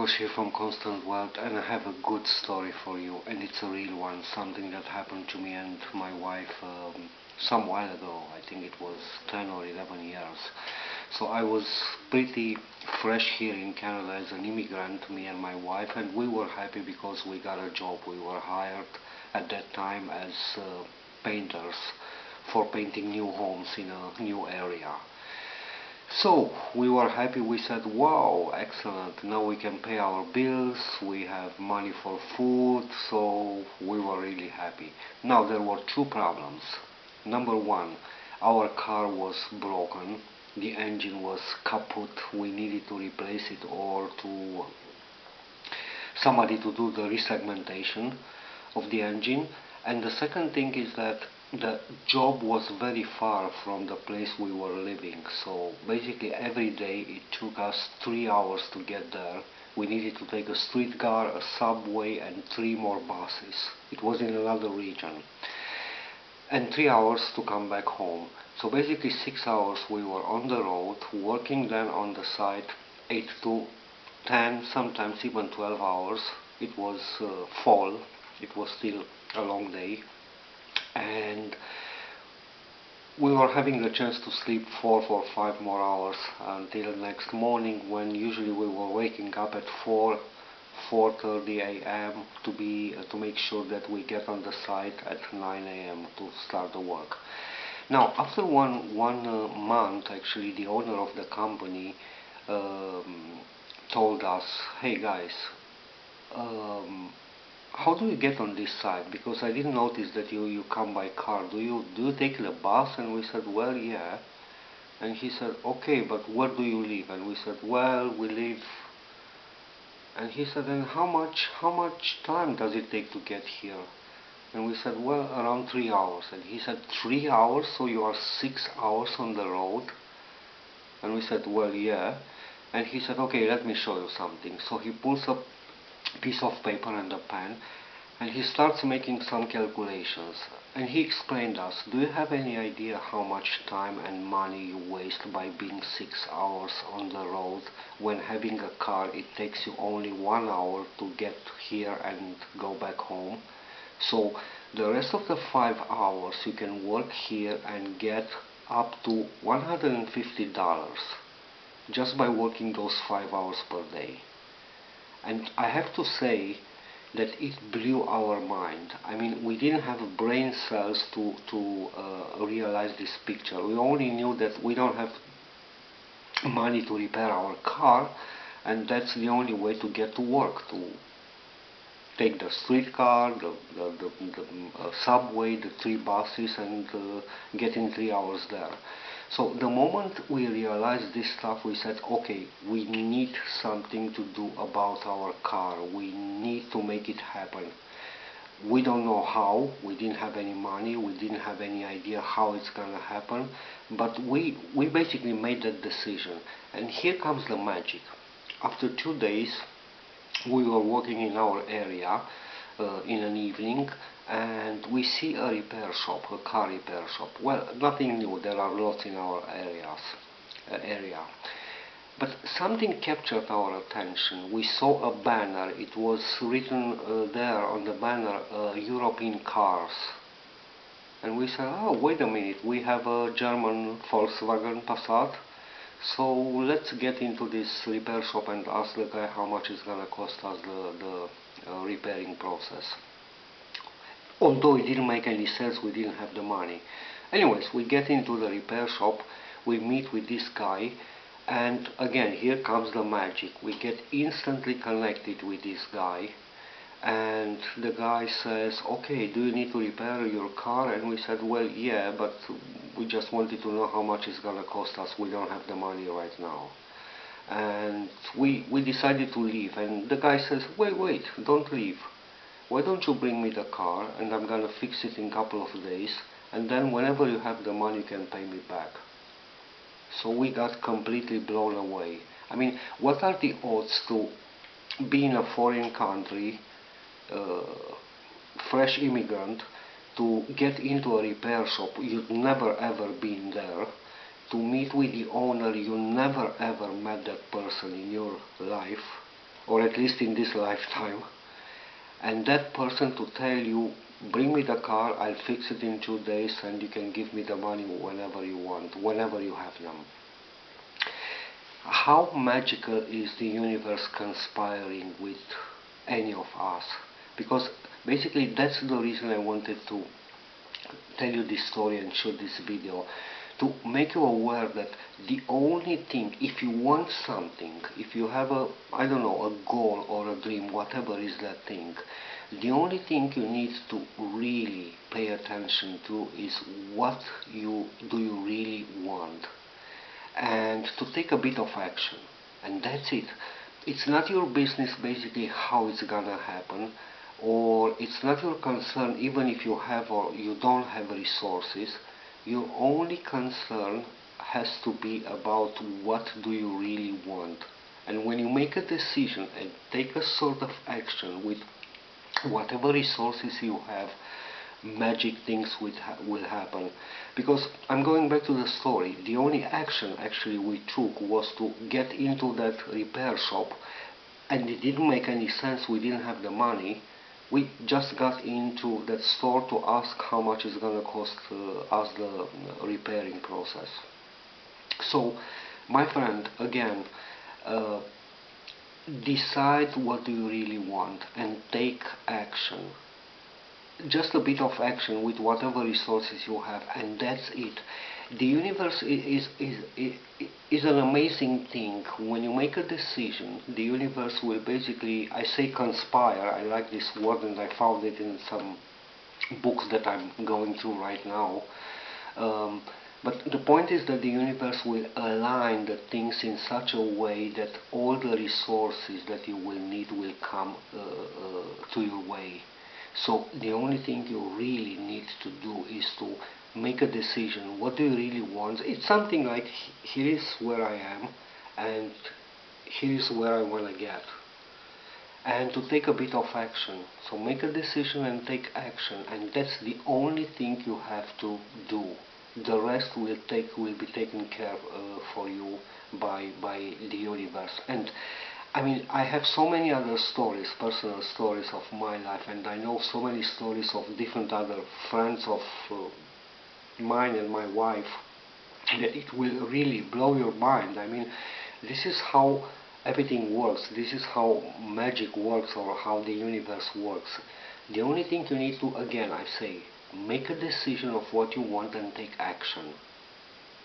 Dragos here from Constant World, and I have a good story for you, and it's a real one, something that happened to me and my wife some while ago. I think it was 10 or 11 years. So I was pretty fresh here in Canada as an immigrant, me and my wife, and we were happy because we got a job. We were hired at that time as painters for painting new homes in a new area. So we were happy. We said, wow, excellent, now we can pay our bills, we have money for food. So we were really happy. Now there were two problems. Number one, our car was broken, the engine was kaput, we needed to replace it or to somebody to do the resegmentation of the engine. And the second thing is that the job was very far from the place we were living, so basically every day it took us 3 hours to get there. We needed to take a streetcar, a subway, and three more buses. It was in another region, and 3 hours to come back home. So basically 6 hours we were on the road, working then on the site 8 to 10, sometimes even 12 hours. It was fall, it was still a long day, and we were having the chance to sleep 4 or 5 more hours until the next morning, when usually we were waking up at 4:30 a.m. to make sure that we get on the site at 9 a.m. to start the work. Now after one month, actually, the owner of the company told us, hey guys, how do you get on this side? Because I didn't notice that you come by car. Do you take the bus? And we said, well, yeah. And he said, okay, but where do you live? And we said, well, we live. And he said, and how much time does it take to get here? And we said, well, around 3 hours. And he said, 3 hours? So you are 6 hours on the road? And we said, well, yeah. And he said, okay, let me show you something. So he pulls up piece of paper and a pen, and he starts making some calculations, and he explained us, do you have any idea how much time and money you waste by being 6 hours on the road, when having a car it takes you only 1 hour to get here and go back home? So the rest of the 5 hours you can work here and get up to $150 just by working those 5 hours per day. And I have to say that it blew our mind. I mean, we didn't have brain cells to realize this picture. We only knew that we don't have money to repair our car, and that's the only way to get to work, to take the streetcar, the subway, the three buses, and get in 3 hours there. So the moment we realized this stuff, we said, okay, we need something to do about our car. We need to make it happen. We don't know how. We didn't have any money. We didn't have any idea how it's gonna happen. But we basically made that decision. And here comes the magic. After 2 days, we were working in our area in an evening, and we see a repair shop, a car repair shop. Well, nothing new, there are lots in our area. But something captured our attention. We saw a banner. It was written there on the banner, European cars. And we said, oh, wait a minute, we have a German Volkswagen Passat. So let's get into this repair shop and ask the guy how much it's gonna cost us the repairing process. Although it didn't make any sense, we didn't have the money. Anyways, we get into the repair shop, we meet with this guy, and again, here comes the magic. We get instantly connected with this guy, and the guy says, okay, do you need to repair your car? And we said, well, yeah, but we just wanted to know how much it's gonna cost us. We don't have the money right now. And we decided to leave, and the guy says, wait, don't leave. Why don't you bring me the car, and I'm gonna fix it in a couple of days, and then whenever you have the money you can pay me back. So we got completely blown away. I mean, what are the odds to be in a foreign country, fresh immigrant, to get into a repair shop, you'd never ever been there, to meet with the owner, you never ever met that person in your life, or at least in this lifetime, and that person to tell you, bring me the car, I'll fix it in 2 days, and you can give me the money whenever you want, whenever you have them. How magical is the universe conspiring with any of us? Because basically that's the reason I wanted to tell you this story and shoot this video, to make you aware that the only thing, if you want something, if you have a, I don't know, a goal or a dream, whatever is that thing, the only thing you need to really pay attention to is what you really want, and to take a bit of action, and that's it. It's not your business basically how it's gonna happen, or it's not your concern even if you have or you don't have resources. Your only concern has to be about what do you really want. And when you make a decision and take a sort of action with whatever resources you have, magic things will happen. Because I'm going back to the story, the only action actually we took was to get into that repair shop, and it didn't make any sense, we didn't have the money. We just got into that store to ask how much it's gonna cost us the repairing process. So my friend, again, uh, decide what do you really want and take action. Just a bit of action with whatever resources you have, and that's it. The universe is an amazing thing. When you make a decision, the universe will basically, I say conspire, I like this word and I found it in some books that I'm going through right now. But the point is that the universe will align the things in such a way that all the resources that you will need will come to your way. So the only thing you really need to do is to make a decision. What do you really want? It's something like, here is where I am, and here is where I want to get. And to take a bit of action. So make a decision and take action, and that's the only thing you have to do. The rest will be taken care for you by the universe. And I mean, I have so many other stories, personal stories of my life, and I know so many stories of different other friends of mine and my wife, that it will really blow your mind. I mean, this is how everything works. This is how magic works, or how the universe works. The only thing you need to, again, I say, make a decision of what you want and take action.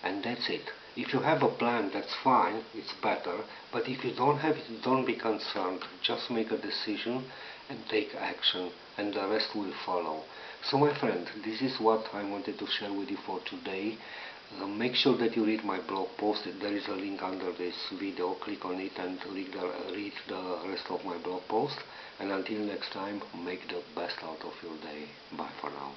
And that's it. If you have a plan, that's fine, it's better, but if you don't have it, don't be concerned. Just make a decision and take action, and the rest will follow. So my friend, this is what I wanted to share with you for today. Make sure that you read my blog post. There is a link under this video. Click on it and read the rest of my blog post. And until next time, make the best out of your day. Bye for now.